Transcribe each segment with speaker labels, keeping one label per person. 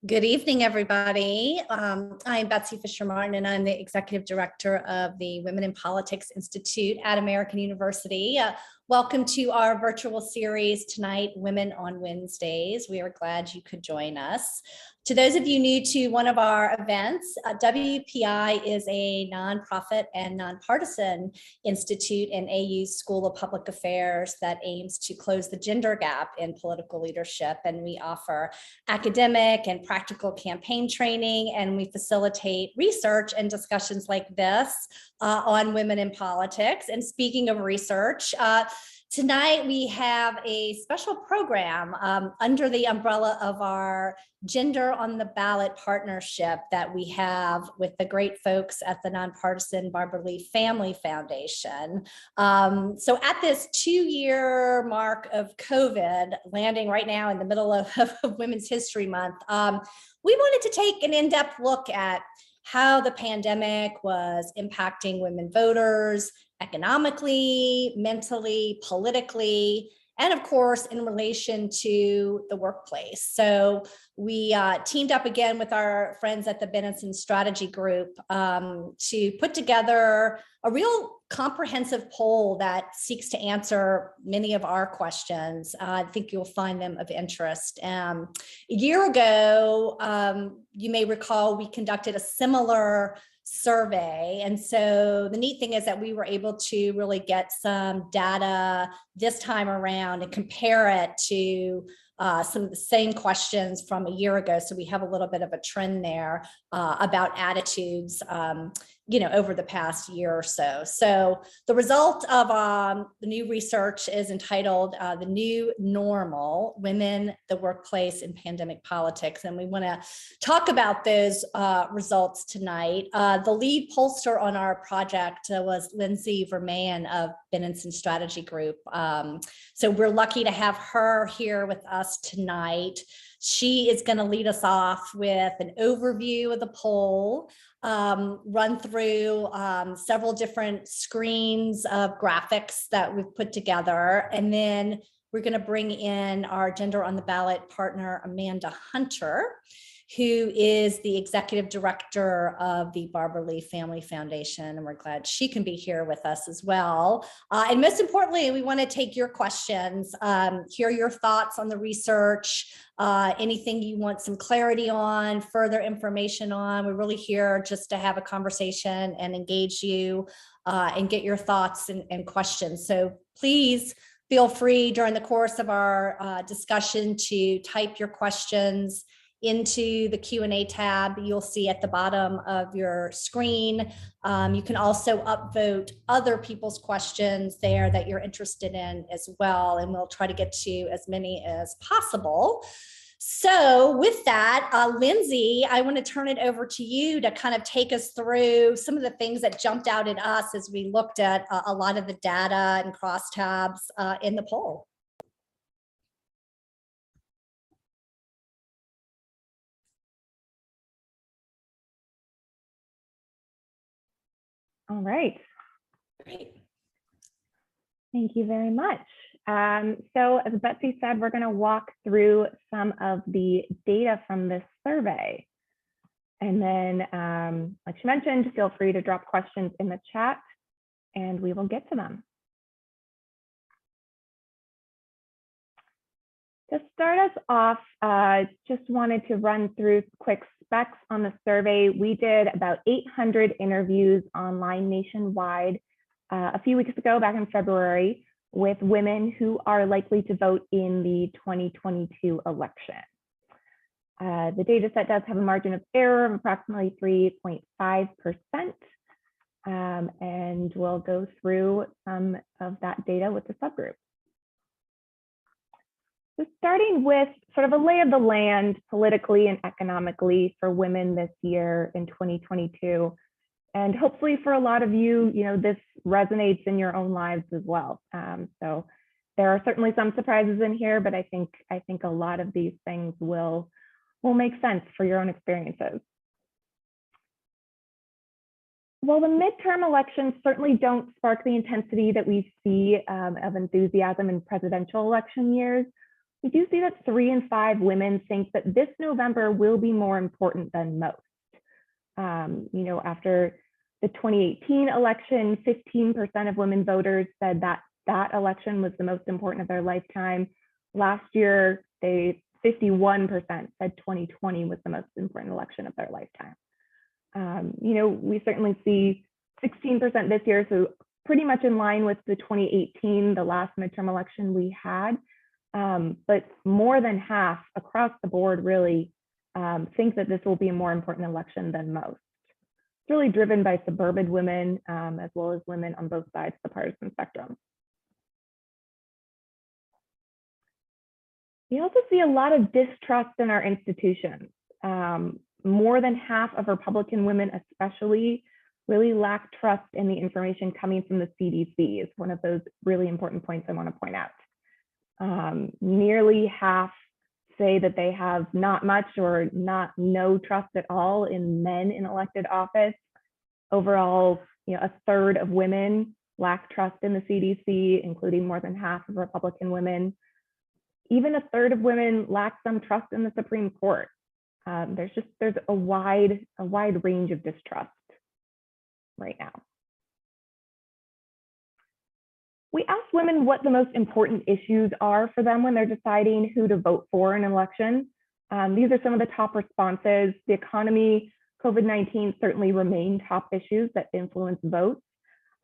Speaker 1: Good evening, everybody. I'm Betsy Fischer and I'm the Executive Director of the Women in Politics Institute at American University. Welcome to our virtual series tonight, Women on Wednesdays. We are glad you could join us. To those of you new to one of our events, WPI is a nonprofit and nonpartisan institute in AU's School of Public Affairs that aims to close the gender gap in political leadership. And we offer academic and practical campaign training, and we facilitate research and discussions like this on women in politics. And speaking of research, tonight we have a special program under the umbrella of our Gender on the Ballot partnership that we have with the great folks at the nonpartisan Barbara Lee Family Foundation. So at this 2-year mark of COVID, landing right now in the middle of Women's History Month, we wanted to take an in-depth look at how the pandemic was impacting women voters, economically, mentally, politically, and of course, in relation to the workplace. So we teamed up again with our friends at the Benenson Strategy Group to put together a real comprehensive poll that seeks to answer many of our questions. I think you'll find them of interest. A year ago, you may recall, we conducted a similar survey. And so the neat thing is that we were able to really get some data this time around and compare it to some of the same questions from a year ago. So we have a little bit of a trend there about attitudes, over the past year or so. So the result of the new research is entitled The New Normal, Women, the Workplace, and Pandemic Politics. And we want to talk about those results tonight. The lead pollster on our project was Lindsay Vermeyen of Benenson Strategy Group. So we're lucky to have her here with us tonight. She is going to lead us off with an overview of the poll, run through several different screens of graphics that we've put together, and then we're going to bring in our Gender on the Ballot partner, Amanda Hunter, who is the executive director of the Barbara Lee Family Foundation, and we're glad she can be here with us as well. And most importantly, we want to take your questions, hear your thoughts on the research, anything you want some clarity on, further information on. We're really here just to have a conversation and engage you and get your thoughts and questions. So please feel free during the course of our discussion to type your questions into the Q&A tab you'll see at the bottom of your screen. You can also upvote other people's questions there that you're interested in as well, and we'll try to get to as many as possible. So with that, Lindsay, I want to turn it over to you to kind of take us through some of the things that jumped out at us as we looked at a lot of the data and crosstabs in the poll.
Speaker 2: All right.
Speaker 1: Great.
Speaker 2: Thank you very much. So as Betsy said, we're going to walk through some of the data from this survey. And then, like she mentioned, feel free to drop questions in the chat and we will get to them. To start us off, just wanted to run through quick specs on the survey. We did about 800 interviews online nationwide a few weeks ago, back in February, with women who are likely to vote in the 2022 election. The data set does have a margin of error of approximately 3.5%, and we'll go through some of that data with the subgroup. So starting with sort of a lay of the land politically and economically for women this year in 2022. And hopefully for a lot of you, this resonates in your own lives as well. So there are certainly some surprises in here, but I think a lot of these things will make sense for your own experiences. While the midterm elections certainly don't spark the intensity that we see of enthusiasm in presidential election years, we do see that 3 in 5 women think that this November will be more important than most. After the 2018 election, 15% of women voters said that that election was the most important of their lifetime. Last year, 51% said 2020 was the most important election of their lifetime. We certainly see 16% this year, so pretty much in line with the 2018, the last midterm election we had. But more than half across the board really think that this will be a more important election than most. It's really driven by suburban women as well as women on both sides of the partisan spectrum. We also see a lot of distrust in our institutions. More than half of Republican women especially really lack trust in the information coming from the CDC is one of those really important points I want to point out. Nearly half say that they have not much or no trust at all in men in elected office. Overall, a third of women lack trust in the CDC, including more than half of Republican women. Even a third of women lack some trust in the Supreme Court. There's a wide range of distrust right now. We asked women what the most important issues are for them when they're deciding who to vote for in an election. These are some of the top responses. The economy, COVID-19 certainly remain top issues that influence votes.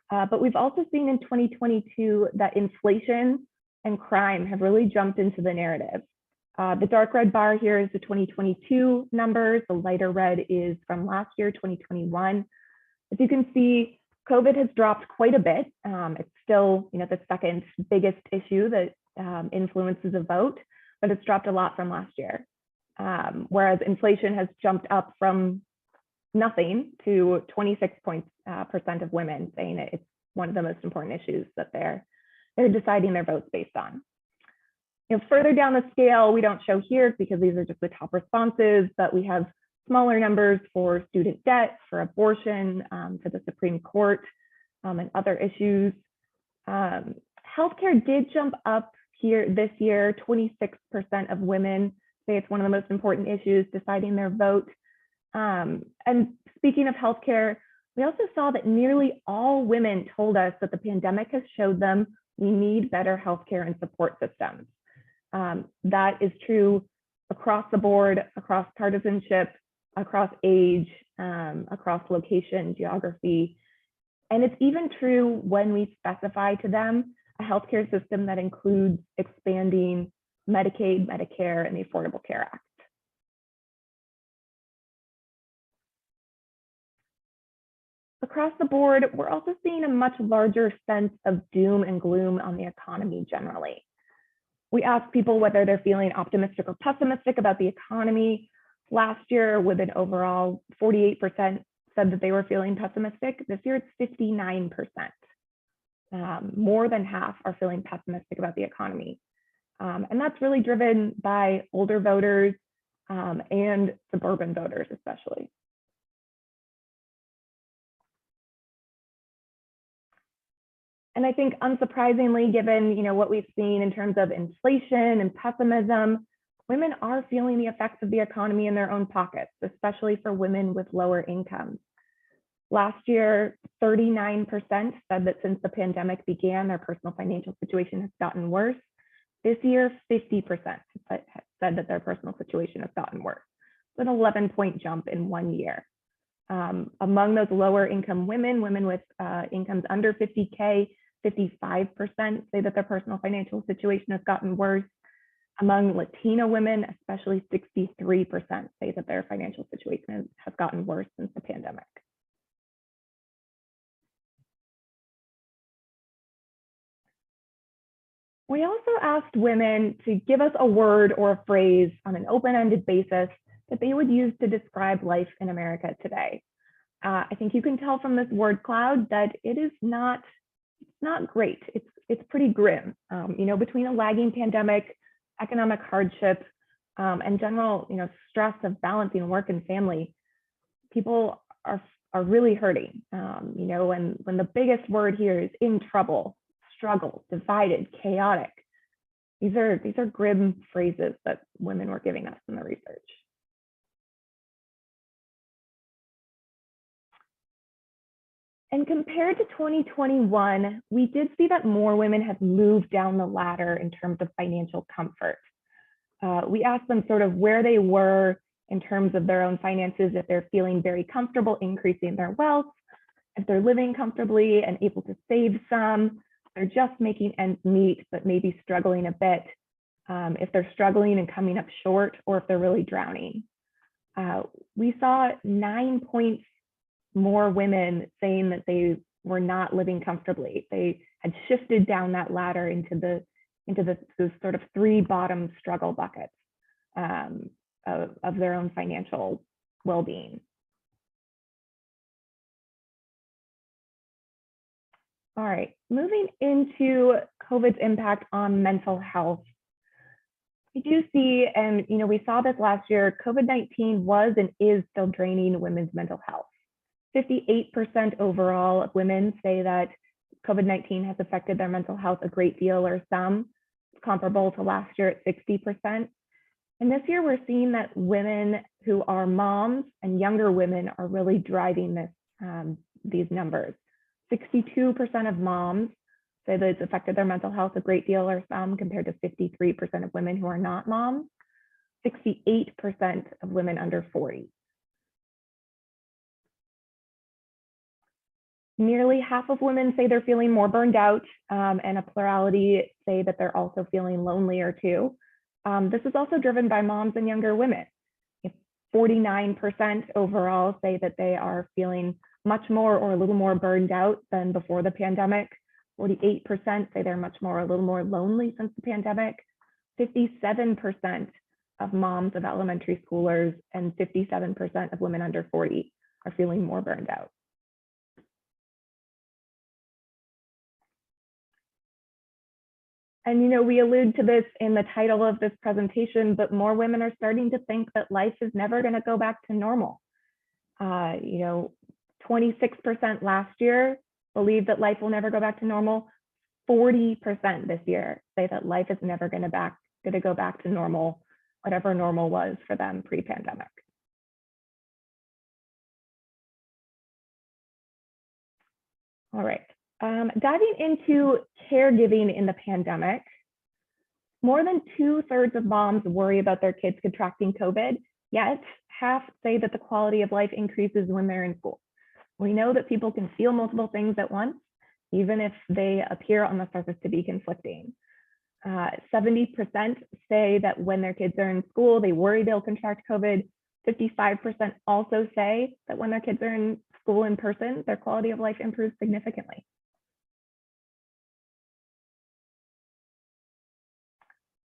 Speaker 2: But we've also seen in 2022 that inflation and crime have really jumped into the narrative. The dark red bar here is the 2022 numbers. The lighter red is from last year, 2021. As you can see, COVID has dropped quite a bit. It's still, the second biggest issue that influences a vote, but it's dropped a lot from last year. Whereas inflation has jumped up from nothing to 26% of women saying it's one of the most important issues that they're deciding their votes based on. Further down the scale, we don't show here because these are just the top responses, but we have smaller numbers for student debt, for abortion, for the Supreme Court, and other issues. Healthcare did jump up here this year. 26% of women say it's one of the most important issues deciding their vote. And speaking of healthcare, we also saw that nearly all women told us that the pandemic has showed them we need better healthcare and support systems. That is true across the board, across partisanship, across age, across location, geography. And it's even true when we specify to them a healthcare system that includes expanding Medicaid, Medicare, and the Affordable Care Act. Across the board, we're also seeing a much larger sense of doom and gloom on the economy generally. We asked people whether they're feeling optimistic or pessimistic about the economy. Last year, with an overall 48% said that they were feeling pessimistic. This year, it's 59%. More than half are feeling pessimistic about the economy. And that's really driven by older voters and suburban voters, especially. And I think unsurprisingly, given what we've seen in terms of inflation and pessimism, women are feeling the effects of the economy in their own pockets, especially for women with lower incomes. Last year, 39% said that since the pandemic began, their personal financial situation has gotten worse. This year, 50% said that their personal situation has gotten worse. It's an 11-point jump in 1 year. Among those lower income women with incomes under 50K, 55% say that their personal financial situation has gotten worse. Among Latino women, especially 63% say that their financial situation has gotten worse since the pandemic. We also asked women to give us a word or a phrase on an open-ended basis that they would use to describe life in America today. I think you can tell from this word cloud that it is not great. It's pretty grim. Between a lagging pandemic, economic hardship, and general stress of balancing work and family, people are really hurting. When the biggest word here is in trouble, struggle, divided, chaotic. These are grim phrases that women were giving us in the research. And compared to 2021, we did see that more women have moved down the ladder in terms of financial comfort. We asked them sort of where they were in terms of their own finances, if they're feeling very comfortable increasing their wealth, if they're living comfortably and able to save some, they're just making ends meet, but maybe struggling a bit, if they're struggling and coming up short, or if they're really drowning. We saw 9 points more women saying that they were not living comfortably. They had shifted down that ladder into the sort of 3 bottom struggle buckets of their own financial well-being. All right, moving into COVID's impact on mental health. We do see, and we saw this last year, COVID-19 was and is still draining women's mental health. 58% overall of women say that COVID-19 has affected their mental health a great deal or some. It's comparable to last year at 60%. And this year we're seeing that women who are moms and younger women are really driving these numbers. 62% of moms say that it's affected their mental health a great deal or some, compared to 53% of women who are not moms, 68% of women under 40. Nearly half of women say they're feeling more burned out, and a plurality say that they're also feeling lonelier too. This is also driven by moms and younger women. 49% overall say that they are feeling much more or a little more burned out than before the pandemic. 48% say they're much more, a little more lonely since the pandemic. 57% of moms of elementary schoolers and 57% of women under 40 are feeling more burned out. And we allude to this in the title of this presentation, but more women are starting to think that life is never going to go back to normal. 26% last year believe that life will never go back to normal. 40% this year say that life is never going to go back to normal, whatever normal was for them pre-pandemic. All right. Diving into caregiving in the pandemic, more than 2/3 of moms worry about their kids contracting COVID, yet half say that the quality of life increases when they're in school. We know that people can feel multiple things at once, even if they appear on the surface to be conflicting. 70% say that when their kids are in school, they worry they'll contract COVID. 55% also say that when their kids are in school in person, their quality of life improves significantly.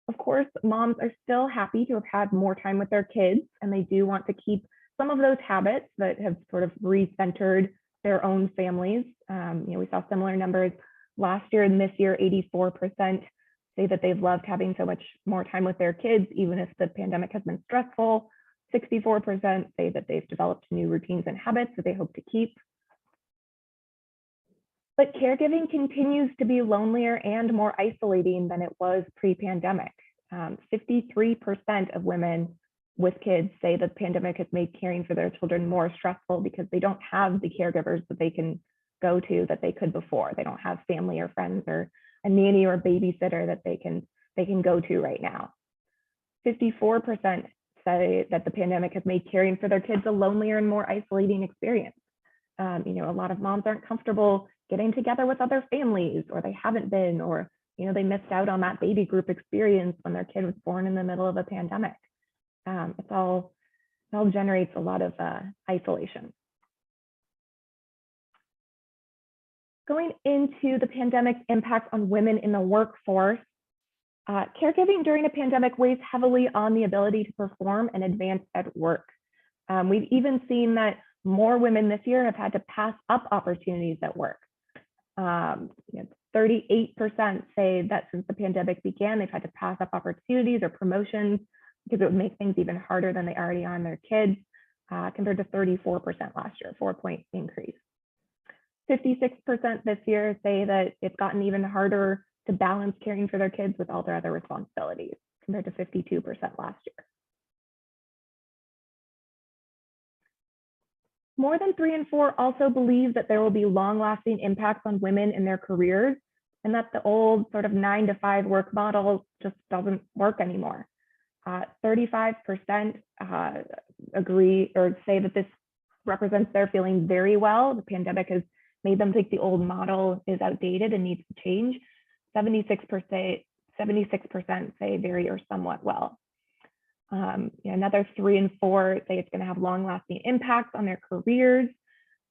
Speaker 2: Of course, moms are still happy to have had more time with their kids, and they do want to keep some of those habits that have sort of recentered their own families. We saw similar numbers last year, and this year, 84% say that they've loved having so much more time with their kids, even if the pandemic has been stressful. 64% say that they've developed new routines and habits that they hope to keep. But caregiving continues to be lonelier and more isolating than it was pre-pandemic. 53% of women with kids say that the pandemic has made caring for their children more stressful because they don't have the caregivers that they can go to that they could before. They don't have family or friends or a nanny or a babysitter that they can go to right now. 54% say that the pandemic has made caring for their kids a lonelier and more isolating experience. A lot of moms aren't comfortable getting together with other families, or they haven't been, or they missed out on that baby group experience when their kid was born in the middle of a pandemic. It all generates a lot of isolation. Going into the pandemic's impact on women in the workforce, caregiving during a pandemic weighs heavily on the ability to perform and advance at work. We've even seen that more women this year have had to pass up opportunities at work. 38% say that since the pandemic began, they've had to pass up opportunities or promotions because it would make things even harder than they already are on their kids, compared to 34% last year, 4-point increase. 56% this year say that it's gotten even harder to balance caring for their kids with all their other responsibilities, compared to 52% last year. More than 3 in 4 also believe that there will be long-lasting impacts on women in their careers, and that the old sort of 9 to 5 work model just doesn't work anymore. 35% agree or say that this represents their feeling very well. The pandemic has made them think the old model is outdated and needs to change. 76% say very or somewhat well. Another 3 in 4 say it's going to have long-lasting impacts on their careers,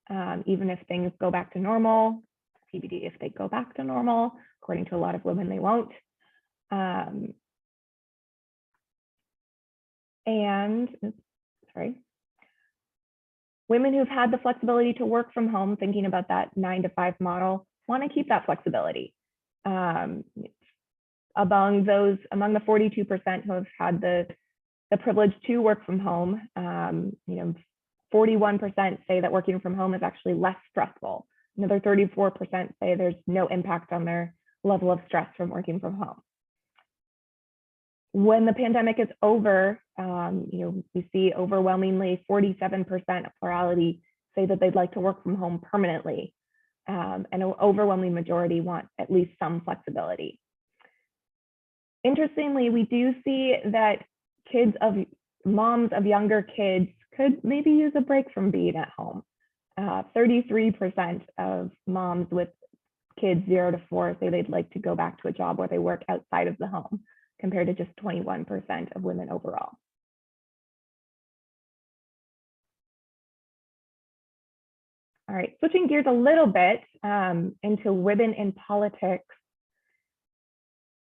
Speaker 2: even if things go back to normal. TBD if they go back to normal. According to a lot of women, they won't. Women who've had the flexibility to work from home, thinking about that 9 to 5 model, want to keep that flexibility. Among the 42% who have had the privilege to work from home, 41% say that working from home is actually less stressful. Another 34% say there's no impact on their level of stress from working from home. When the pandemic is over, we see overwhelmingly 47% of plurality say that they'd like to work from home permanently. And an overwhelming majority want at least some flexibility. Interestingly, we do see that moms of younger kids could maybe use a break from being at home. 33% of moms with kids 0 to 4 say they'd like to go back to a job where they work outside of the home, compared to just 21% of women overall. All right, switching gears a little bit into women in politics.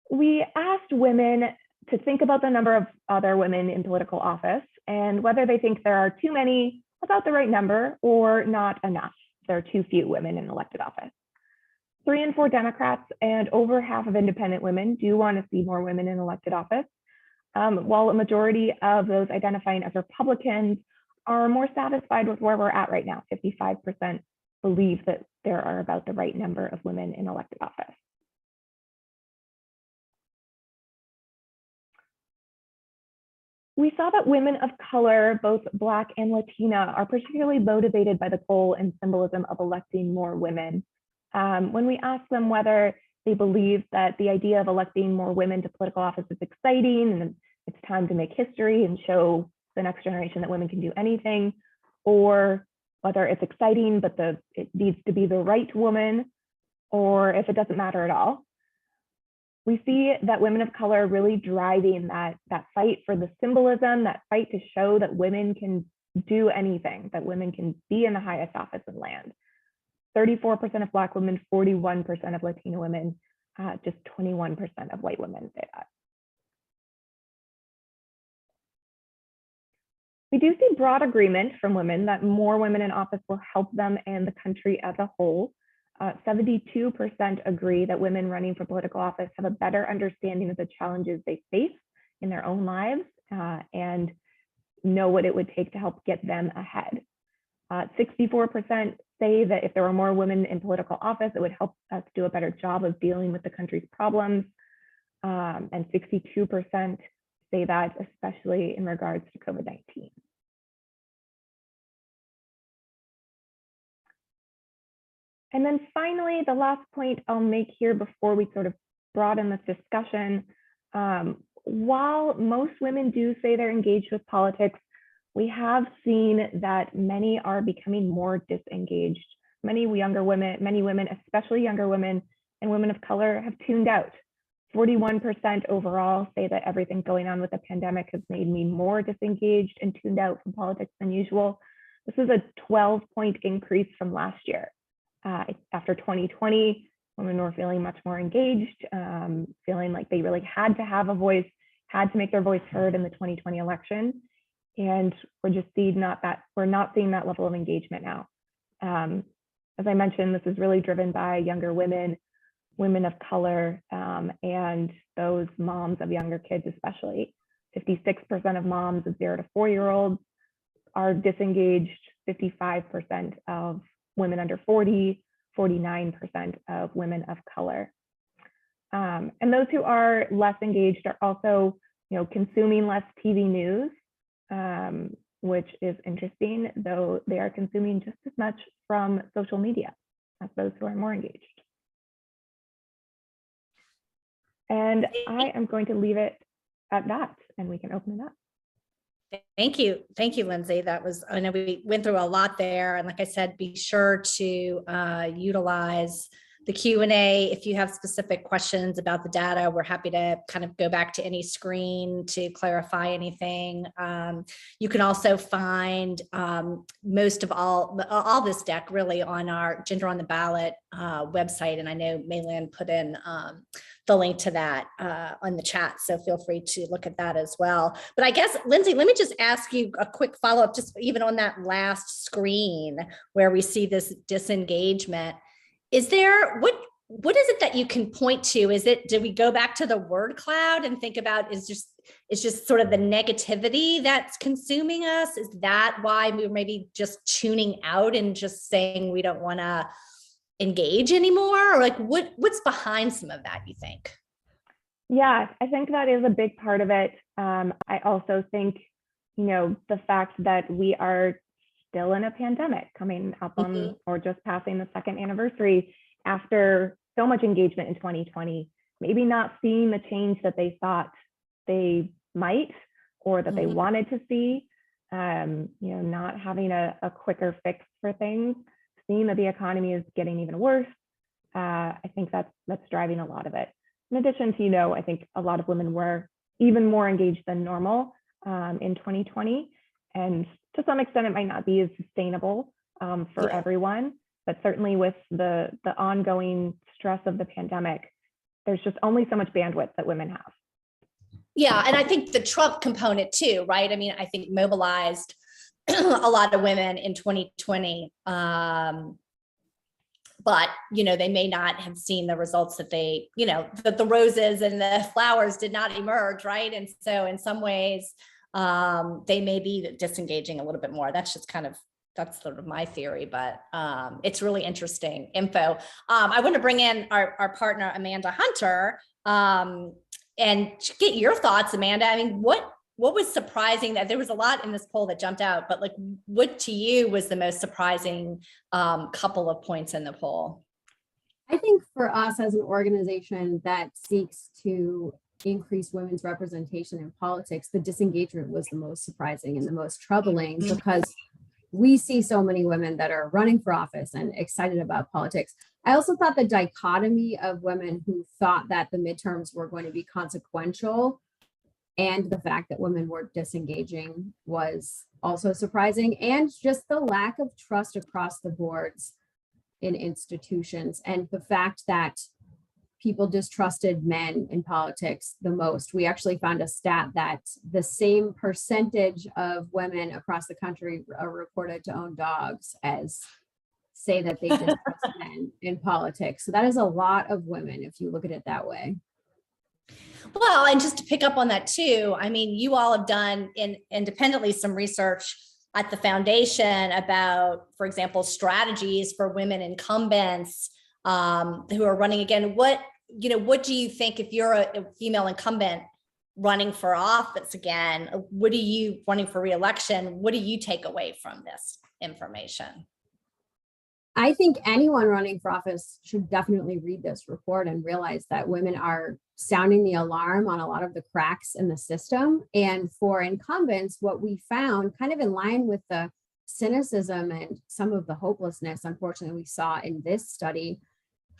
Speaker 2: We asked women to think about the number of other women in political office and whether they think there are too many, about the right number, or not enough. There are too few women in elected office. 3 in 4 Democrats and over half of independent women do want to see more women in elected office, while a majority of those identifying as Republicans are more satisfied with where we're at right now. 55% believe that there are about the right number of women in elected office. We saw that women of color, both Black and Latina, are particularly motivated by the goal and symbolism of electing more women. When we asked them whether they believe that the idea of electing more women to political office is exciting and it's time to make history and show the next generation that women can do anything, or whether it's exciting but it needs to be the right woman, or if it doesn't matter at all, we see that women of color are really driving that fight for the symbolism, that fight to show that women can do anything, that women can be in the highest office in land. 34% of Black women, 41% of Latina women, just 21% of white women say that. We do see broad agreement from women that more women in office will help them and the country as a whole. 72% agree that women running for political office have a better understanding of the challenges they face in their own lives and know what it would take to help get them ahead. 64% say that if there were more women in political office, it would help us do a better job of dealing with the country's problems. And 62% say that, especially in regards to COVID-19. And then finally, the last point I'll make here before we sort of broaden this discussion, while most women do say they're engaged with politics, we have seen that many are becoming more disengaged. Many women, especially younger women and women of color, have tuned out. 41% overall say that everything going on with the pandemic has made me more disengaged and tuned out from politics than usual. This is a 12-point increase from last year. After 2020, women were feeling much more engaged, feeling like they really had to have a voice, had to make their voice heard in the 2020 election. And we're not seeing that level of engagement now. As I mentioned, this is really driven by younger women, women of color, and those moms of younger kids, especially. 56% of moms of 0 to 4-year-olds are disengaged, 55% of women under 40, 49% of women of color. And those who are less engaged are also, consuming less TV news, which is interesting, though they are consuming just as much from social media as those who are more engaged. And I am going to leave it at that, and we can open it up.
Speaker 1: Thank you. Thank you, Lindsay. I know we went through a lot there. And like I said, be sure to utilize the Q&A. If you have specific questions about the data, we're happy to kind of go back to any screen to clarify anything. You can also find most of all this deck really on our Gender on the Ballot website. And I know Maylin put in the link to that on the chat. So feel free to look at that as well. But I guess, Lindsay, let me just ask you a quick follow-up, just even on that last screen where we see this disengagement. Is there, what is it that you can point to? Do we go back to the word cloud and think about, it's just sort of the negativity that's consuming us? Is that why we're maybe just tuning out and just saying we don't want to engage anymore? Or like what's behind some of that, you think?
Speaker 2: Yeah, I think that is a big part of it. I also think, the fact that we are still in a pandemic coming up on or just passing the second anniversary after so much engagement in 2020, maybe not seeing the change that they thought they might or that they wanted to see, not having a quicker fix for things, seeing that the economy is getting even worse. I think that's driving a lot of it. In addition to, I think a lot of women were even more engaged than normal in 2020. And to some extent, it might not be as sustainable for everyone, but certainly with the ongoing stress of the pandemic, there's just only so much bandwidth that women have.
Speaker 1: Yeah, and I think the Trump component too, right? I mean, I think mobilized a lot of women in 2020, but they may not have seen the results that they, that the roses and the flowers did not emerge, right? And so in some ways, they may be disengaging a little bit more. That's sort of my theory, but it's really interesting info. I want to bring in our partner, Amanda Hunter, and get your thoughts, Amanda. I mean, what was surprising? That there was a lot in this poll that jumped out, but like, what to you was the most surprising couple of points in the poll?
Speaker 3: I think for us as an organization that seeks to increase women's representation in politics, the disengagement was the most surprising and the most troubling, because we see so many women that are running for office and excited about politics. I also thought the dichotomy of women who thought that the midterms were going to be consequential and the fact that women were disengaging was also surprising, and just the lack of trust across the boards in institutions and the fact that people distrusted men in politics the most. We actually found a stat that the same percentage of women across the country are reported to own dogs as say that they distrust men in politics. So that is a lot of women if you look at it that way.
Speaker 1: Well, and just to pick up on that too, I mean, you all have done independently some research at the foundation about, for example, strategies for women incumbents who are running again. What do you think, if you're a female incumbent running for office again, running for re-election, what do you take away from this information?
Speaker 3: I think anyone running for office should definitely read this report and realize that women are sounding the alarm on a lot of the cracks in the system. And for incumbents, what we found, kind of in line with the cynicism and some of the hopelessness, unfortunately, we saw in this study,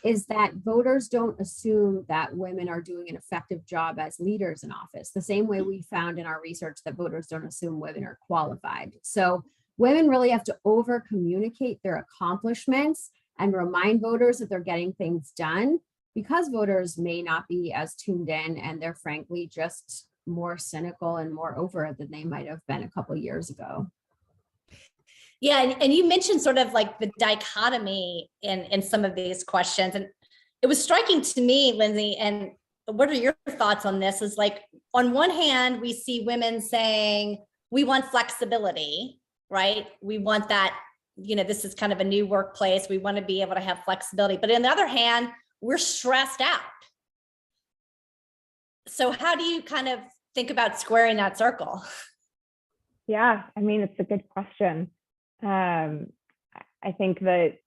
Speaker 3: is that voters don't assume that women are doing an effective job as leaders in office, the same way we found in our research that voters don't assume women are qualified. So women really have to over communicate their accomplishments and remind voters that they're getting things done, because voters may not be as tuned in and they're frankly just more cynical and more over it than they might have been a couple of years ago.
Speaker 1: Yeah, and you mentioned sort of like the dichotomy in some of these questions. And it was striking to me, Lindsay, and what are your thoughts on this? Is like, on one hand, we see women saying, we want flexibility, right? We want that, this is kind of a new workplace. We want to be able to have flexibility. But on the other hand, we're stressed out, So how do you kind of think about squaring that circle?
Speaker 2: Yeah, I mean, it's a good question. I think that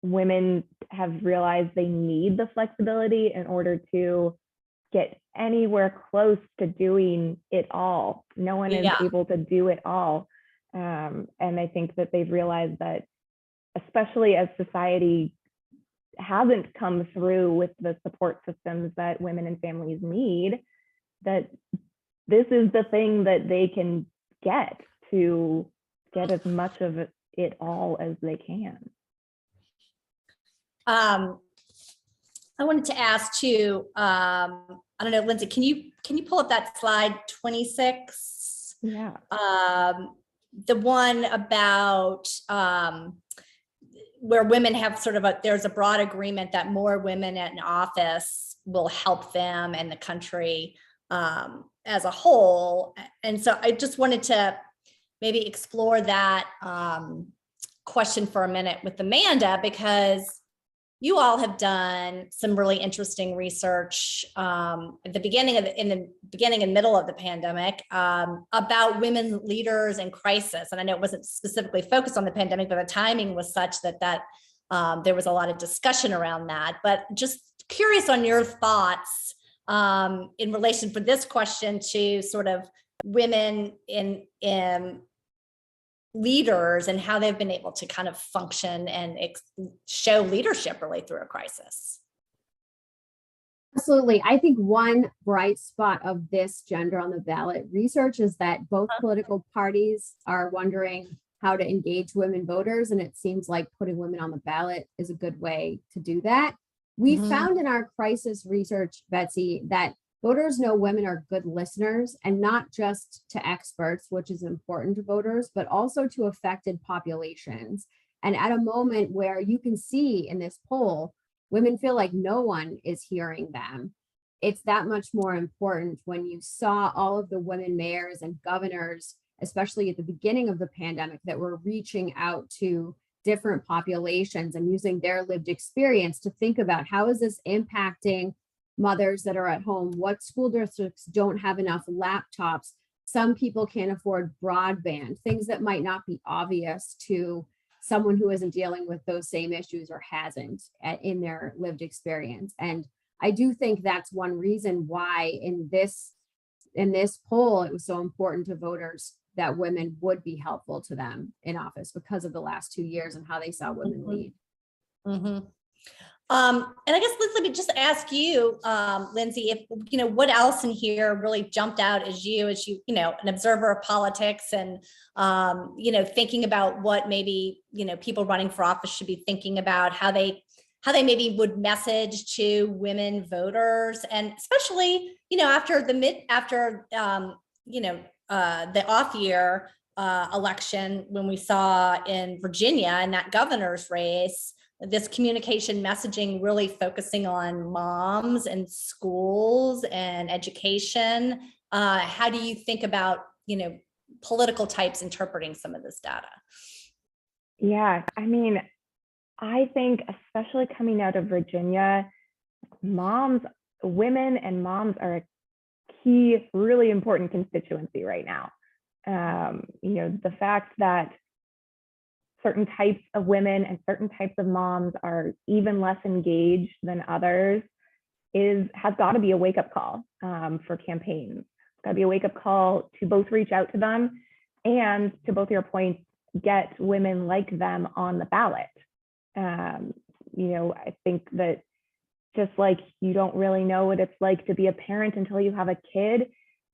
Speaker 2: women have realized they need the flexibility in order to get anywhere close to doing it all. No one is able to do it all. And I think that they've realized that, especially as society hasn't come through with the support systems that women and families need, that this is the thing that they can get to get as much of it all as they can.
Speaker 1: I wanted to ask too, I don't know, Lindsay, can you pull up that slide 26?
Speaker 2: Yeah.
Speaker 1: The one about where women have sort of there's a broad agreement that more women in office will help them and the country as a whole. And so I just wanted to maybe explore that question for a minute with Amanda, because you all have done some really interesting research at the beginning in the beginning and middle of the pandemic about women leaders in crisis. And I know it wasn't specifically focused on the pandemic, but the timing was such that there was a lot of discussion around that. But just curious on your thoughts in relation for this question to sort of women in leaders and how they've been able to kind of function and show leadership really through a crisis.
Speaker 3: Absolutely. I think one bright spot of this gender on the ballot research is that both political parties are wondering how to engage women voters. And it seems like putting women on the ballot is a good way to do that. We found in our crisis research, Betsy, that voters know women are good listeners, and not just to experts, which is important to voters, but also to affected populations. And at a moment where you can see in this poll, women feel like no one is hearing them, it's that much more important when you saw all of the women mayors and governors, especially at the beginning of the pandemic, that were reaching out to different populations and using their lived experience to think about how is this impacting mothers that are at home, what school districts don't have enough laptops, some people can't afford broadband, things that might not be obvious to someone who isn't dealing with those same issues or hasn't in their lived experience. And I do think that's one reason why in this poll it was so important to voters that women would be helppful to them in office because of the last 2 years and how they saw women lead.
Speaker 1: And I guess let me just ask you, Lindsay, if what else in here really jumped out as you an observer of politics and thinking about what maybe people running for office should be thinking about, how they maybe would message to women voters, and especially after the off year election, when we saw in Virginia in that governor's race, this communication messaging really focusing on moms and schools and education. How do you think about, political types interpreting some of this data?
Speaker 2: Yeah, I mean, I think especially coming out of Virginia, women and moms are a key, really important constituency right now. The fact that certain types of women and certain types of moms are even less engaged than others has got to be a wake-up call for campaigns. It's got to be a wake-up call to both reach out to them and, to both your points, get women like them on the ballot. I think that just like you don't really know what it's like to be a parent until you have a kid,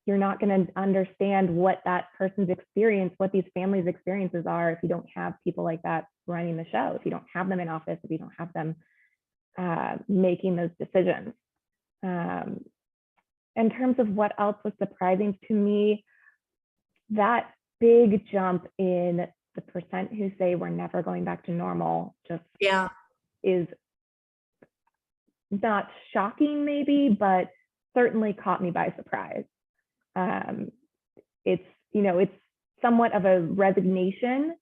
Speaker 2: you're not going to understand what that person's experience, what these families' experiences are, if you don't have people like that running the show, if you don't have them in office, if you don't have them making those decisions. In terms of what else was surprising to me, that big jump in the percent who say we're never going back to normal just is not shocking maybe, but certainly caught me by surprise. It's somewhat of a resignation,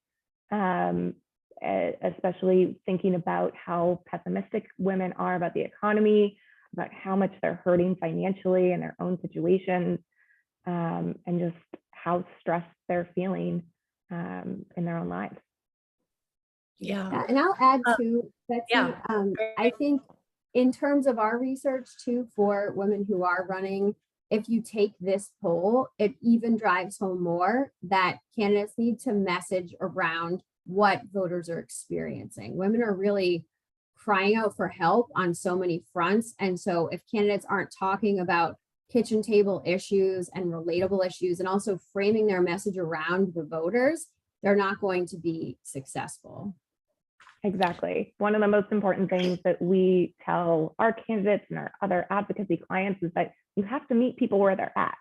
Speaker 2: especially thinking about how pessimistic women are about the economy, about how much they're hurting financially in their own situations, and just how stressed they're feeling in their own lives.
Speaker 1: Yeah.
Speaker 3: And I'll add to Betsy.
Speaker 1: yeah.
Speaker 3: I think in terms of our research too, for women who are running, if you take this poll, it even drives home more that candidates need to message around what voters are experiencing. Women are really crying out for help on so many fronts. And so if candidates aren't talking about kitchen table issues and relatable issues, and also framing their message around the voters, they're not going to be successful.
Speaker 2: Exactly. One of the most important things that we tell our candidates and our other advocacy clients is that you have to meet people where they're at.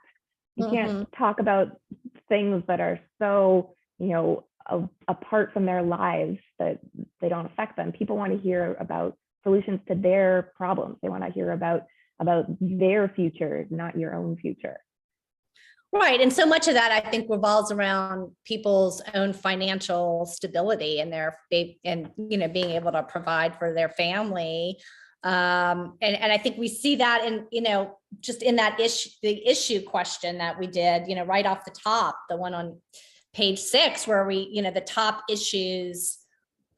Speaker 2: You can't talk about things that are so, apart from their lives that they don't affect them. People want to hear about solutions to their problems. They want to hear about their future, not your own future.
Speaker 1: Right. And so much of that, I think, revolves around people's own financial stability and being able to provide for their family. And I think we see that in, just in that issue, the issue question that we did, right off the top, the one on page 6, where we, the top issues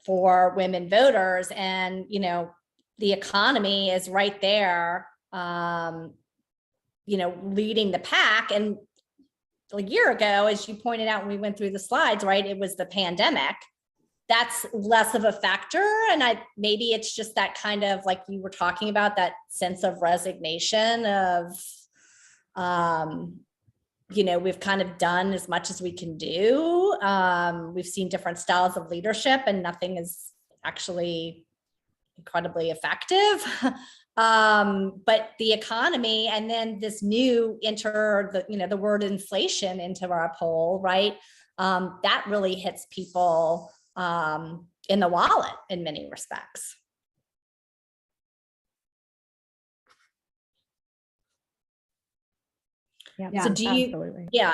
Speaker 1: for women voters, and, the economy is right there, leading the pack. And a year ago, as you pointed out when we went through the slides, right, it was the pandemic. That's less of a factor. And maybe it's just that kind of, like you were talking about, that sense of resignation of, we've kind of done as much as we can do. We've seen different styles of leadership and nothing is actually incredibly effective. But the economy, and then this new the word inflation into our poll, right? That really hits people in the wallet in many respects.
Speaker 2: Yeah,
Speaker 1: so do you,
Speaker 2: absolutely.
Speaker 1: Yeah.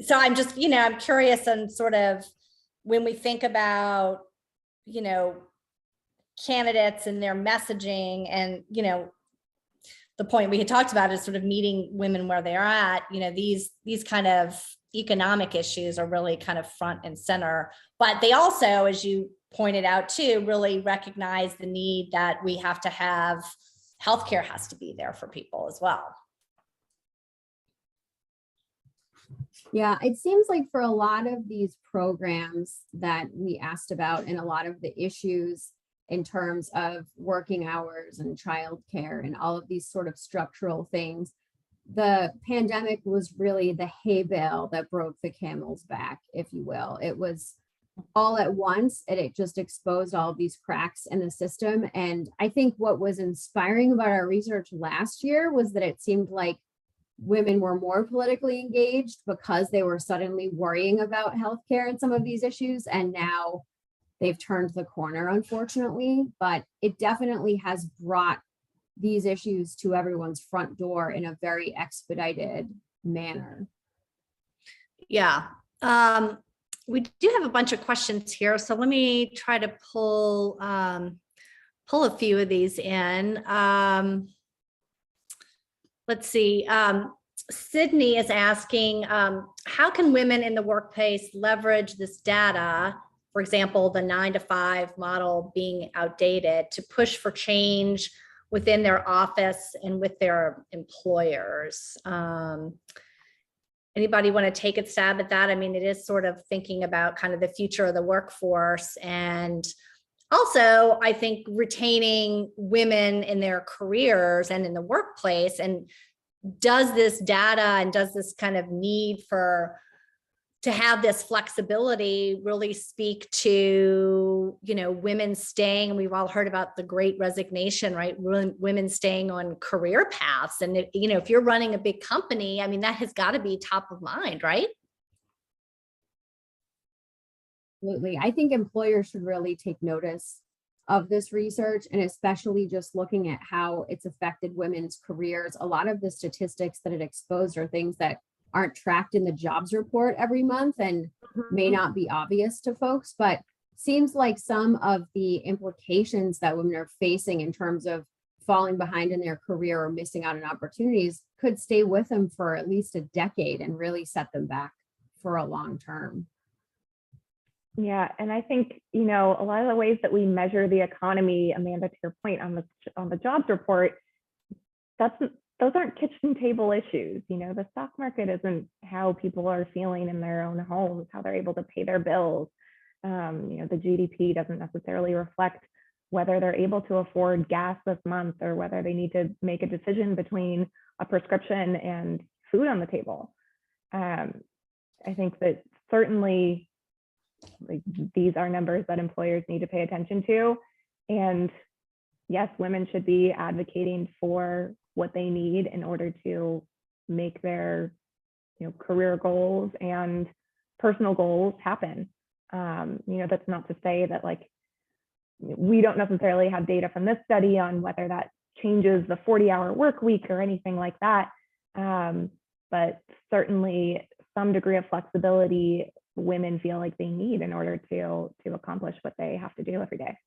Speaker 1: So I'm just, I'm curious, and sort of when we think about, candidates and their messaging, and, the point we had talked about is sort of meeting women where they are at, these kind of economic issues are really kind of front and center, but they also, as you pointed out too, really recognize the need that we have to have healthcare has to be there for people as well.
Speaker 3: Yeah, it seems like for a lot of these programs that we asked about, and a lot of the issues in terms of working hours and childcare and all of these sort of structural things, the pandemic was really the hay bale that broke the camel's back, if you will. It was all at once, and it just exposed all of these cracks in the system. And I think what was inspiring about our research last year was that it seemed like women were more politically engaged because they were suddenly worrying about healthcare and some of these issues. And now they've turned the corner, unfortunately, but it definitely has brought these issues to everyone's front door in a very expedited manner.
Speaker 1: Yeah. We do have a bunch of questions here, so let me try to pull a few of these in. Let's see. Sydney is asking, how can women in the workplace leverage this data, for example, the 9-to-5 model being outdated, to push for change within their office and with their employers? Anybody want to take a stab at that? I mean, it is sort of thinking about kind of the future of the workforce, and also, I think, retaining women in their careers and in the workplace. And does this data and does this kind of need to have this flexibility really speak to, women staying? We've all heard about the Great Resignation, right? Women staying on career paths. And, if you're running a big company, I mean, that has got to be top of mind, right?
Speaker 3: Absolutely. I think employers should really take notice of this research, and especially just looking at how it's affected women's careers. A lot of the statistics that it exposed are things that aren't tracked in the jobs report every month and may not be obvious to folks, but seems like some of the implications that women are facing in terms of falling behind in their career or missing out on opportunities could stay with them for at least a decade and really set them back for a long term.
Speaker 2: Yeah, and I think, you know, a lot of the ways that we measure the economy, Amanda, to your point on the jobs report, those aren't kitchen table issues. You know, the stock market isn't how people are feeling in their own homes, how they're able to pay their bills. You know, the GDP doesn't necessarily reflect whether they're able to afford gas this month or whether they need to make a decision between a prescription and food on the table. I think that certainly, like, these are numbers that employers need to pay attention to. And yes, women should be advocating for what they need in order to make their, you know, career goals and personal goals happen. You know, that's not to say that, like, we don't necessarily have data from this study on whether that changes the 40-hour work week or anything like that. But certainly some degree of flexibility women feel like they need in order to accomplish what they have to do every day.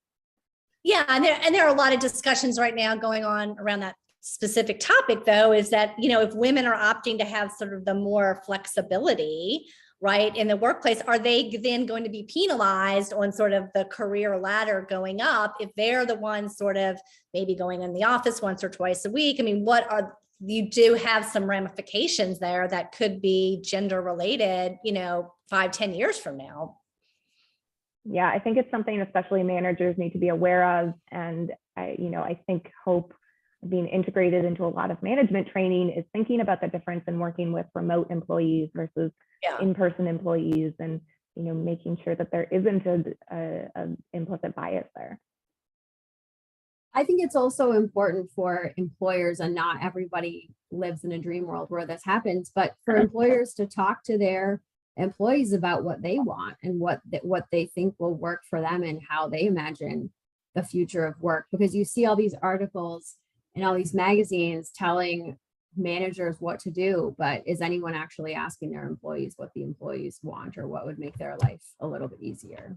Speaker 1: Yeah, and there are a lot of discussions right now going on around that specific topic, though, is that, you know, if women are opting to have sort of the more flexibility, right, in the workplace, are they then going to be penalized on sort of the career ladder going up if they're the ones sort of maybe going in the office once or twice a week? I mean, you do have some ramifications there that could be gender related, you know, 5-10 years from now.
Speaker 2: Yeah, I think it's something especially managers need to be aware of. And I think hope being integrated into a lot of management training is thinking about the difference in working with remote employees versus in-person employees, and, you know, making sure that there isn't an implicit bias there.
Speaker 3: I think it's also important for employers, and not everybody lives in a dream world where this happens, but for employers to talk to their employees about what they want and what they think will work for them and how they imagine the future of work. Because you see all these articles and all these magazines telling managers what to do, but is anyone actually asking their employees what the employees want or what would make their life a little bit easier?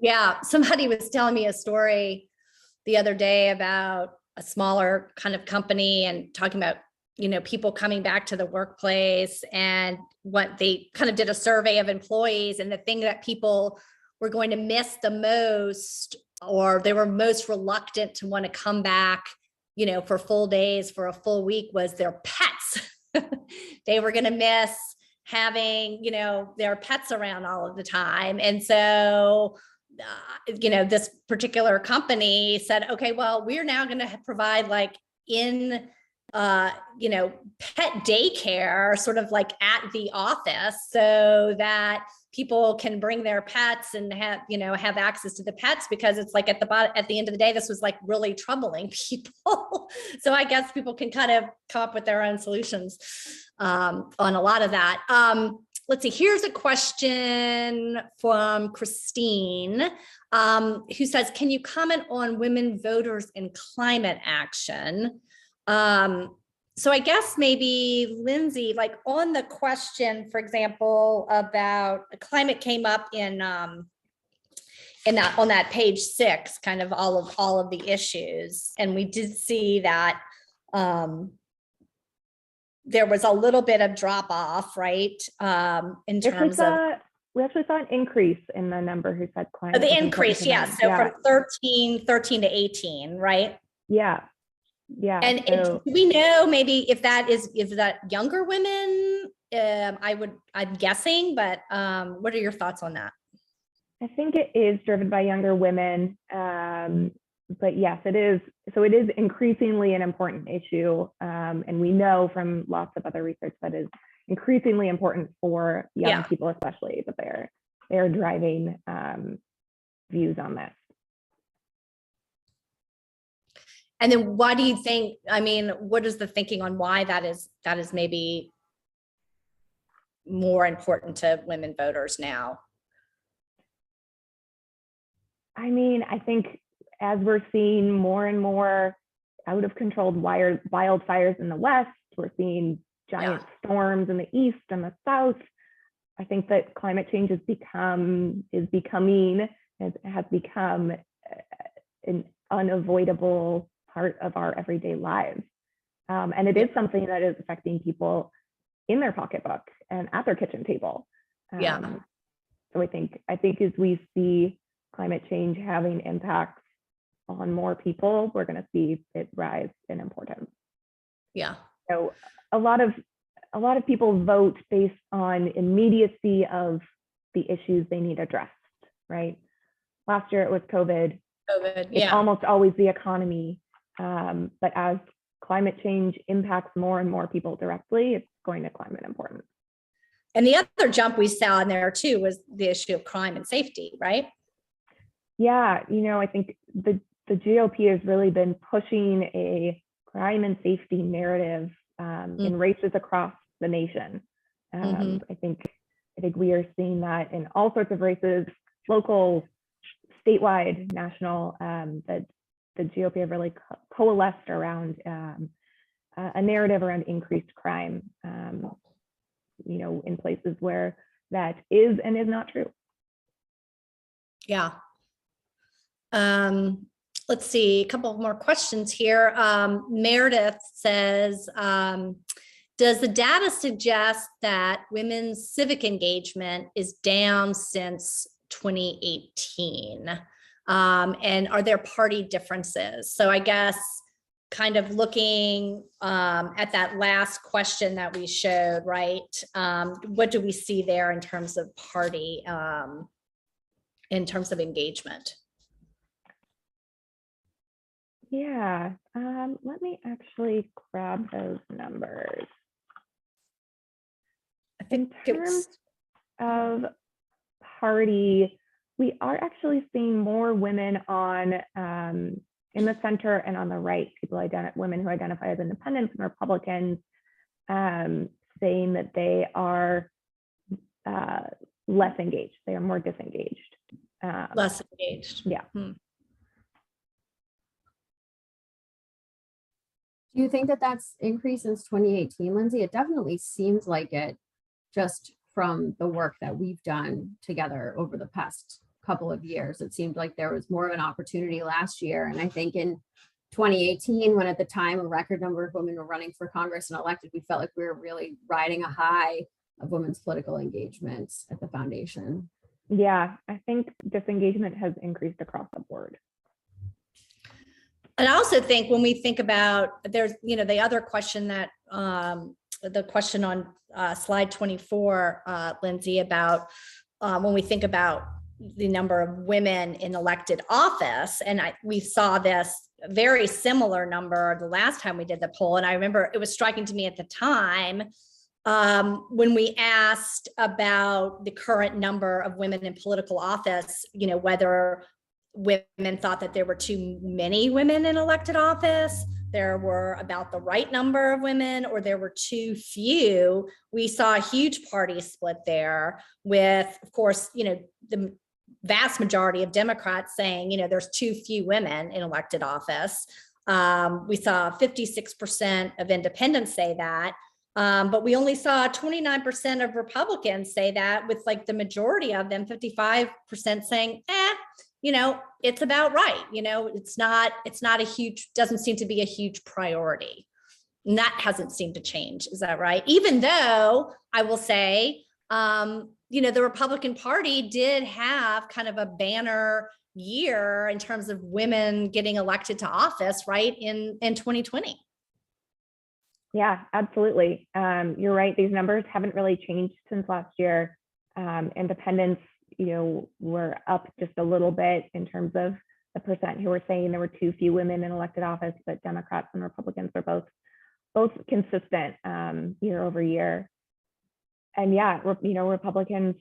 Speaker 1: Yeah, somebody was telling me a story the other day about a smaller kind of company and talking about, you know, people coming back to the workplace, and what they kind of did a survey of employees, and the thing that people were going to miss the most, or they were most reluctant to want to come back, you know, for full days, for a full week, was their pets. They were going to miss having, you know, their pets around all of the time. And so, you know, this particular company said, okay, well, we're now going to provide like you know, pet daycare sort of like at the office, so that people can bring their pets and have access to the pets, because it's like at the end of the day, this was like really troubling people. So I guess people can kind of come up with their own solutions on a lot of that. Let's see, here's a question from Christine, who says, can you comment on women voters in climate action? So I guess maybe Lindsay, like on the question, for example, about climate came up on that page 6, kind of all of the issues. And we did see that there was a little bit of drop off, right? In terms of,
Speaker 2: we actually saw an increase in the number who said climate.
Speaker 1: The increase, yeah. So from 13 to 18, right?
Speaker 2: Yeah. Yeah.
Speaker 1: And
Speaker 2: so,
Speaker 1: do we know maybe if that is younger women? I'm guessing, but what are your thoughts on that?
Speaker 2: I think it is driven by younger women. But yes, it is. So it is increasingly an important issue. And we know from lots of other research that is increasingly important for young people, especially, that they are driving views on this.
Speaker 1: And then why do you think, I mean, what is the thinking on why that is maybe more important to women voters now?
Speaker 2: I mean, I think as we're seeing more and more out of controlled wildfires in the West, we're seeing giant storms in the East and the South. I think that climate change has become an unavoidable part of our everyday lives. And it is something that is affecting people in their pocketbook and at their kitchen table. So I think as we see climate change having impacts on more people, we're going to see it rise in importance.
Speaker 1: Yeah.
Speaker 2: So a lot of people vote based on immediacy of the issues they need addressed, right? Last year it was COVID. It's almost always the economy. But as climate change impacts more and more people directly, it's going to climate importance.
Speaker 1: And the other jump we saw in there too was the issue of crime and safety, right?
Speaker 2: Yeah, I think the GOP has really been pushing a crime and safety narrative in races across the nation. I think we are seeing that in all sorts of races, local, statewide, national, that the GOP have really coalesced around a narrative around increased crime, in places where that is and is not true.
Speaker 1: Yeah. Let's see, a couple more questions here. Meredith says, does the data suggest that women's civic engagement is down since 2018? And are there party differences? So I guess kind of looking at that last question that we showed, right? What do we see there in terms of party, in terms of engagement?
Speaker 2: Yeah, let me actually grab those numbers.
Speaker 1: I think
Speaker 2: in terms of party, we are actually seeing more women on in the center and on the right, women who identify as independents and Republicans, saying that they are less engaged. They are more disengaged.
Speaker 1: Less engaged.
Speaker 2: Yeah.
Speaker 3: Do you think that that's increased since 2018, Lindsay? It definitely seems like it, just from the work that we've done together over the past couple of years. It seemed like there was more of an opportunity last year. And I think in 2018, when at the time a record number of women were running for Congress and elected, we felt like we were really riding a high of women's political engagements at the foundation.
Speaker 2: Yeah, I think disengagement has increased across the board.
Speaker 1: And I also think when we think about, there's, the other question that, the question on slide 24, Lindsay, about when we think about the number of women in elected office, and we saw this very similar number the last time we did the poll. And I remember it was striking to me at the time when we asked about the current number of women in political office, whether women thought that there were too many women in elected office, there were about the right number of women, or there were too few. We saw a huge party split there with, of course, the vast majority of Democrats saying, there's too few women in elected office. We saw 56% of independents say that, but we only saw 29% of Republicans say that, with like the majority of them, 55% saying, it's about right. It's not a huge, doesn't seem to be a huge priority. And that hasn't seemed to change. Is that right? Even though I will say, the Republican Party did have kind of a banner year in terms of women getting elected to office, right, in 2020.
Speaker 2: Yeah, absolutely. You're right. These numbers haven't really changed since last year. Independents, were up just a little bit in terms of the percent who were saying there were too few women in elected office, but Democrats and Republicans are both consistent year over year. And yeah, Republicans,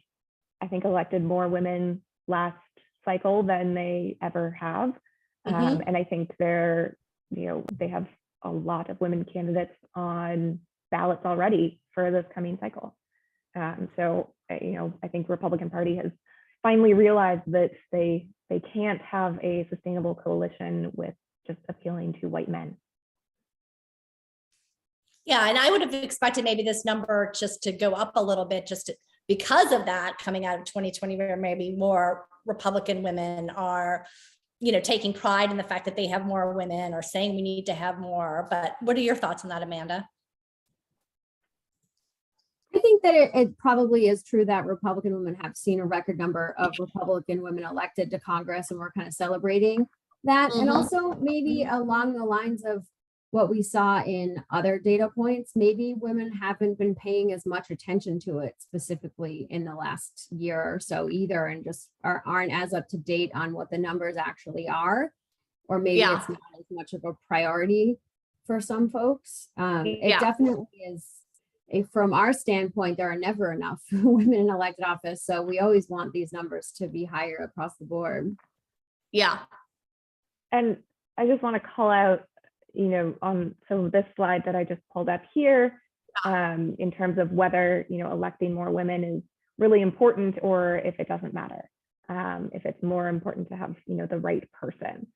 Speaker 2: I think, elected more women last cycle than they ever have. And I think they have a lot of women candidates on ballots already for this coming cycle. So, I think Republican Party has finally realized that they can't have a sustainable coalition with just appealing to white men.
Speaker 1: Yeah, and I would have expected maybe this number just to go up a little bit, because of that, coming out of 2020, where maybe more Republican women are, taking pride in the fact that they have more women or saying we need to have more. But what are your thoughts on that, Amanda?
Speaker 3: I think that it probably is true that Republican women have seen a record number of Republican women elected to Congress, and we're kind of celebrating that. And also maybe along the lines of what we saw in other data points, maybe women haven't been paying as much attention to it specifically in the last year or so either, and just aren't as up to date on what the numbers actually are, or maybe it's not as much of a priority for some folks. It definitely is. From our standpoint, there are never enough women in elected office, so we always want these numbers to be higher across the board.
Speaker 1: Yeah.
Speaker 2: And I just want to call out, on this slide that I just pulled up here, in terms of whether, electing more women is really important or if it doesn't matter, if it's more important to have, the right person.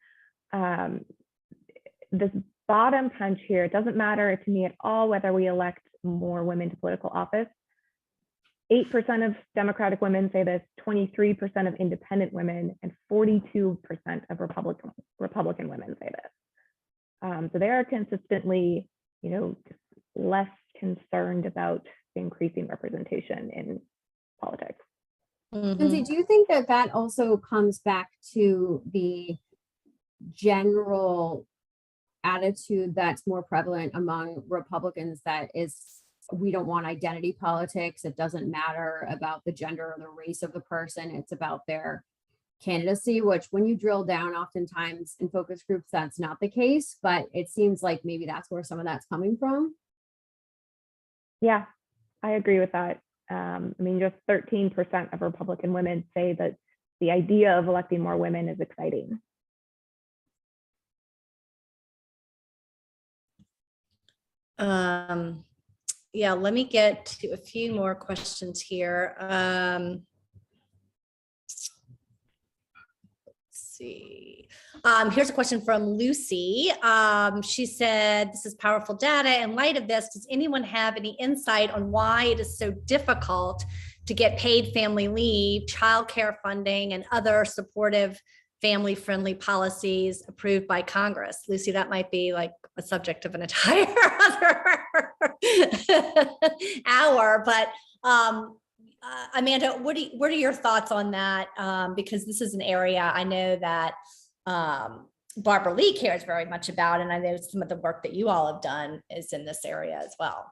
Speaker 2: This bottom punch here, it doesn't matter to me at all whether we elect more women to political office. 8% of Democratic women say this, 23% of independent women, and 42% of Republican women say this. So they are consistently, less concerned about increasing representation in politics.
Speaker 3: Lindsay, do you think that also comes back to the general attitude that's more prevalent among Republicans, that is, we don't want identity politics. It doesn't matter about the gender or the race of the person. It's about their candidacy, which when you drill down, oftentimes in focus groups, that's not the case, but it seems like maybe that's where some of that's coming from.
Speaker 2: Yeah, I agree with that. Just 13% of Republican women say that the idea of electing more women is exciting.
Speaker 1: Yeah, let me get to a few more questions here. Let's see. Here's a question from Lucy. She said, this is powerful data. In light of this, does anyone have any insight on why it is so difficult to get paid family leave, childcare funding, and other supportive family-friendly policies approved by Congress? Lucy, that might be like a subject of an entire other hour, but Amanda, what are your thoughts on that? Because this is an area I know that Barbara Lee cares very much about, and I know some of the work that you all have done is in this area as well.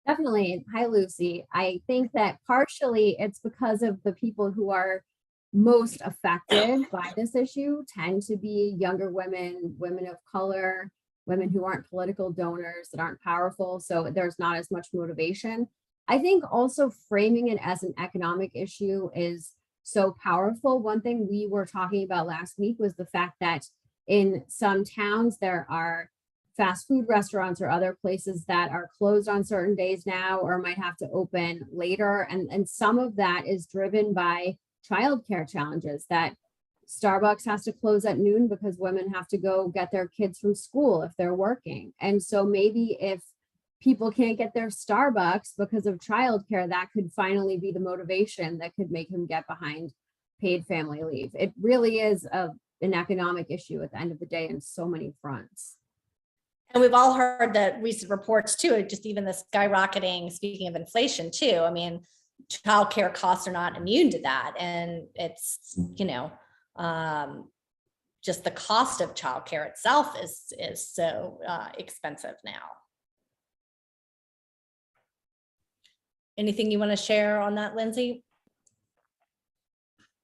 Speaker 3: Definitely. Hi, Lucy. I think that partially it's because of the people who are most affected by this issue tend to be younger women, women of color, women who aren't political donors, that aren't powerful. So there's not as much motivation. I think also framing it as an economic issue is so powerful. One thing we were talking about last week was the fact that in some towns, there are fast food restaurants or other places that are closed on certain days now, or might have to open later. And some of that is driven by childcare challenges, that Starbucks has to close at noon because women have to go get their kids from school if they're working. And so maybe if people can't get their Starbucks because of childcare, that could finally be the motivation that could make him get behind paid family leave. It really is an economic issue at the end of the day in so many fronts.
Speaker 1: And we've all heard the recent reports too, just even the skyrocketing, speaking of inflation too. I mean, childcare costs are not immune to that. And it's, just the cost of childcare itself is so expensive now. Anything you want to share on that, Lindsay?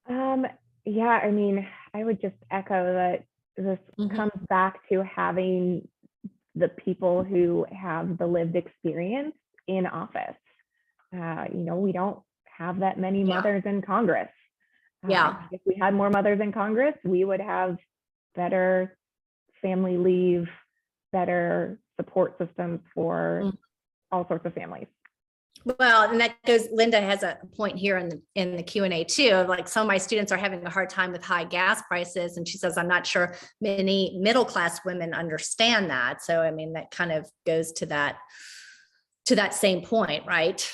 Speaker 2: Yeah, I would just echo that this comes back to having the people who have the lived experience in office. We don't have that many mothers in Congress. If we had more mothers in Congress, we would have better family leave, better support systems for all sorts of families.
Speaker 1: Well, and that goes, Linda has a point here in the Q&A too, of like, some of my students are having a hard time with high gas prices. And she says, I'm not sure many middle-class women understand that. So, that kind of goes to that same point, right?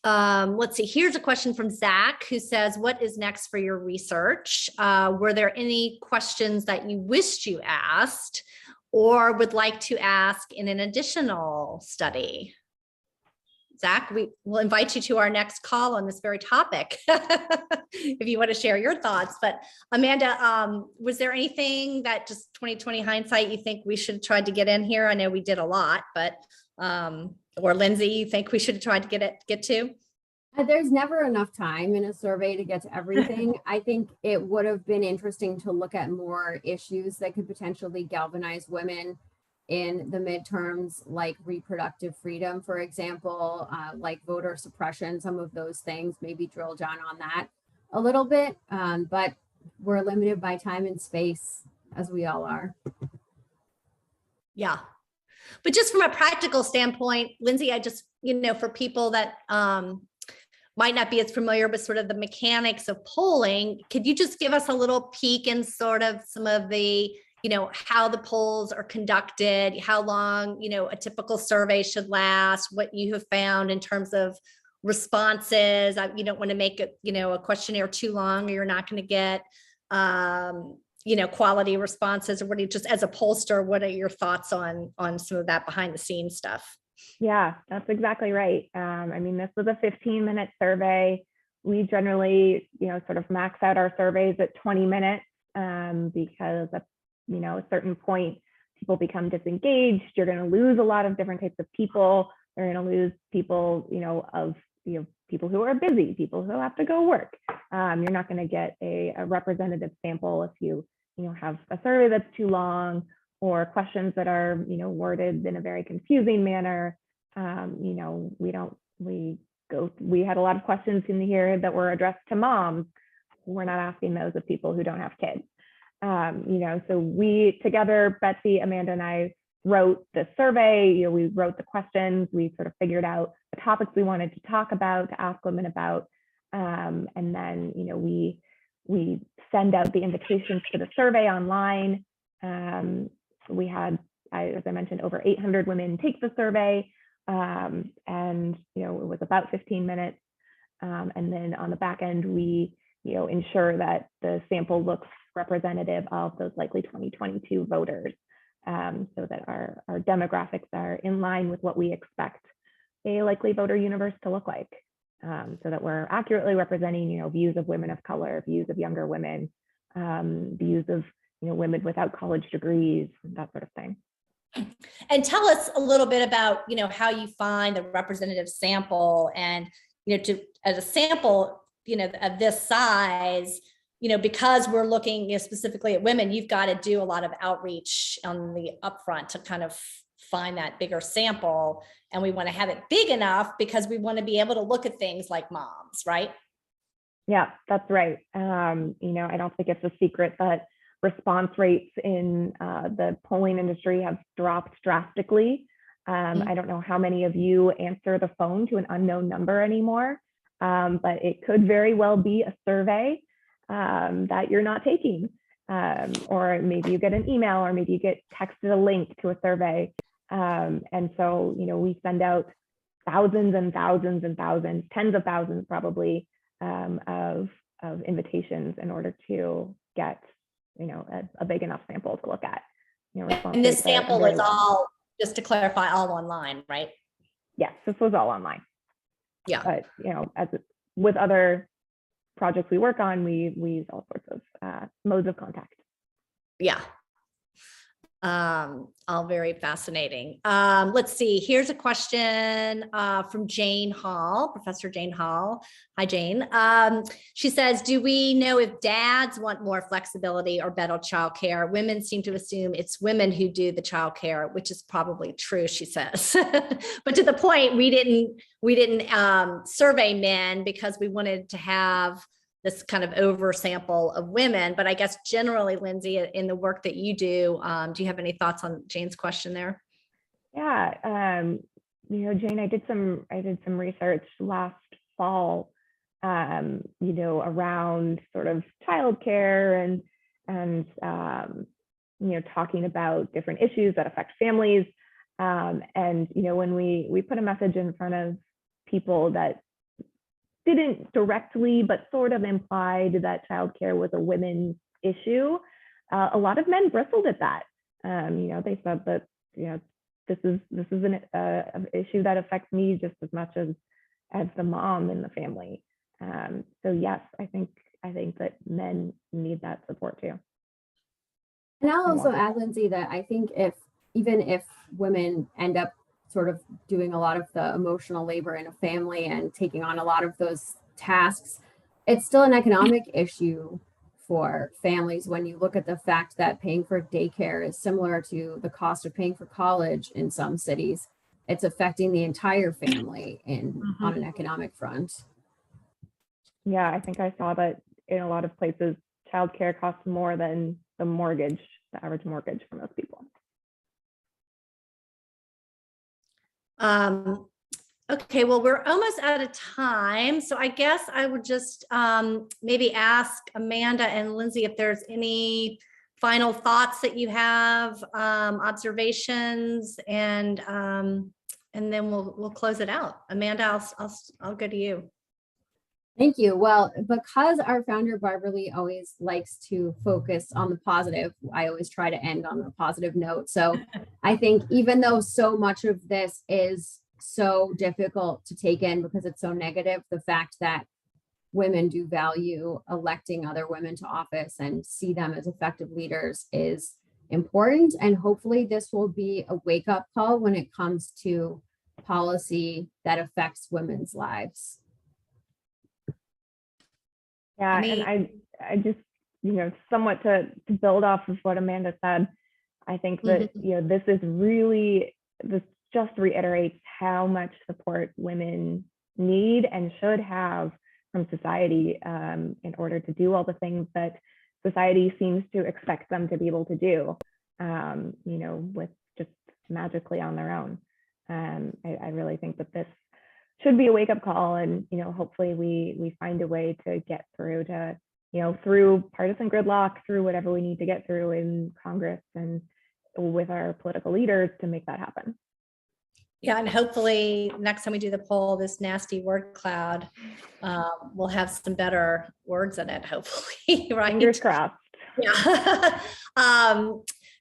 Speaker 1: Let's see, here's a question from Zach who says, what is next for your research? Were there any questions that you wished you asked or would like to ask in an additional study? Zach, we will invite you to our next call on this very topic if you want to share your thoughts. But Amanda, was there anything that just 2020 hindsight you think we should have tried to get in here? I know we did a lot, but or Lindsay, you think we should have tried to get to?
Speaker 3: There's never enough time in a survey to get to everything. I think it would have been interesting to look at more issues that could potentially galvanize women in the midterms, like reproductive freedom, for example, like voter suppression, some of those things, maybe drill down on that a little bit. But we're limited by time and space, as we all are.
Speaker 1: Yeah. But just from a practical standpoint, Lindsay, I just, for people that might not be as familiar with sort of the mechanics of polling, could you just give us a little peek in sort of some of the, how the polls are conducted, how long, a typical survey should last, what you have found in terms of responses? You don't want to make it, a questionnaire too long, or you're not going to get, quality responses. Or what do you, just as a pollster, what are your thoughts on some of that behind the scenes stuff?
Speaker 2: Yeah, that's exactly right. This was a 15-minute survey. We generally, sort of max out our surveys at 20 minutes because at, a certain point, people become disengaged. You're going to lose a lot of different types of people. You're going to lose people, people who are busy, people who have to go work. You're not going to get a representative sample if you, have a survey that's too long or questions that are, worded in a very confusing manner. We had a lot of questions in here that were addressed to moms. We're not asking those of people who don't have kids. So we together, Betsy, Amanda, and I wrote the survey. We wrote the questions. We sort of figured out the topics we wanted to talk about, to ask women about, and then we send out the invitations to the survey online. We had, as I mentioned, over 800 women take the survey, and it was about 15 minutes. And then on the back end, we ensure that the sample looks representative of those likely 2022 voters, so that our demographics are in line with what we expect a likely voter universe to look like, so that we're accurately representing views of women of color, views of younger women, views of women without college degrees, that sort of thing.
Speaker 1: And tell us a little bit about how you find the representative sample, and as a sample of this size, because we're looking specifically at women, you've got to do a lot of outreach on the upfront to kind of find that bigger sample. And we want to have it big enough because we want to be able to look at things like moms, right?
Speaker 2: Yeah, that's right. I don't think it's a secret that response rates in the polling industry have dropped drastically. I don't know how many of you answer the phone to an unknown number anymore, but it could very well be a survey that you're not taking, or maybe you get an email, or maybe you get texted a link to a survey. And so, we send out thousands and thousands and thousands, tens of thousands probably, of invitations in order to get, a big enough sample to look at.
Speaker 1: And this sample was all, just to clarify, all online, right?
Speaker 2: Yes, this was all online.
Speaker 1: Yeah.
Speaker 2: But, as with other projects we work on, we use all sorts of modes of contact.
Speaker 1: Yeah. All very fascinating. Let's see, here's a question from Jane Hall, Professor Jane Hall. Hi, Jane. She says, do we know if dads want more flexibility or better childcare? Women seem to assume it's women who do the childcare, which is probably true, she says. But to the point, we didn't survey men because we wanted to have this kind of oversample of women. But I guess generally, Lindsay, in the work that you do you have any thoughts on Jane's question there?
Speaker 2: Yeah, Jane, I did some research last fall, around sort of childcare and talking about different issues that affect families. And when we put a message in front of people that didn't directly, but sort of implied that childcare was a women's issue, a lot of men bristled at that. They said that, this is an issue that affects me just as much as the mom in the family. So yes, I think that men need that support too.
Speaker 3: And I'll also add, Lindsay, that I think even if women end up sort of doing a lot of the emotional labor in a family and taking on a lot of those tasks, it's still an economic issue for families when you look at the fact that paying for daycare is similar to the cost of paying for college in some cities. It's affecting the entire family on an economic front.
Speaker 2: Yeah, I think I saw that in a lot of places, childcare costs more than the average mortgage for most people.
Speaker 1: Okay, well, we're almost out of time. So I guess I would just maybe ask Amanda and Lindsay if there's any final thoughts that you have, observations, and then we'll close it out. Amanda, I'll go to you.
Speaker 3: Thank you. Well, because our founder, Barbara Lee, always likes to focus on the positive, I always try to end on a positive note. So I think even though so much of this is so difficult to take in because it's so negative, the fact that women do value electing other women to office and see them as effective leaders is important. And hopefully this will be a wake-up call when it comes to policy that affects women's lives.
Speaker 2: Yeah, and I just, somewhat to build off of what Amanda said, I think that, this just reiterates how much support women need and should have from society in order to do all the things that society seems to expect them to be able to do, with just magically on their own. I really think that this should be a wake-up call, and hopefully we find a way to get through through partisan gridlock, through whatever we need to get through in Congress and with our political leaders to make that happen.
Speaker 1: Yeah, and hopefully next time we do the poll, this nasty word cloud will have some better words in it, hopefully, right?
Speaker 2: Fingers crossed.
Speaker 1: Yeah.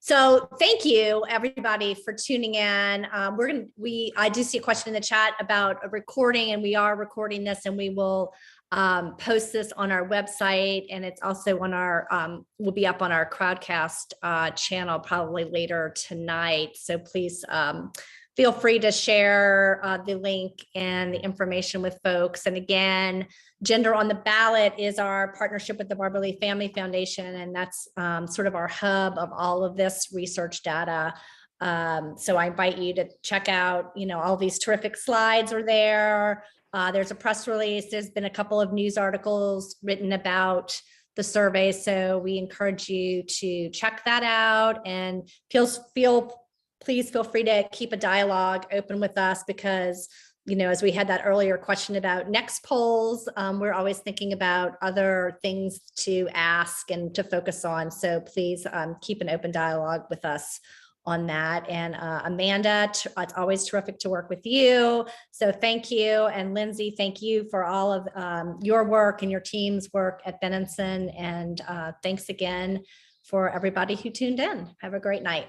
Speaker 1: So thank you everybody for tuning in. I do see a question in the chat about a recording, and we are recording this, and we will post this on our website, and it's also on our will be up on our Crowdcast channel probably later tonight. So please feel free to share the link and the information with folks. And again, Gender on the Ballot is our partnership with the Barbara Lee Family Foundation, and that's sort of our hub of all of this research data. So I invite you to check out, all these terrific slides are there. There's a press release. There's been a couple of news articles written about the survey. So we encourage you to check that out, and please feel free to keep a dialogue open with us, because as we had that earlier question about next polls, we're always thinking about other things to ask and to focus on. So please keep an open dialogue with us on that. And Amanda, it's always terrific to work with you. So thank you. And Lindsay, thank you for all of your work and your team's work at Benenson. And thanks again for everybody who tuned in. Have a great night.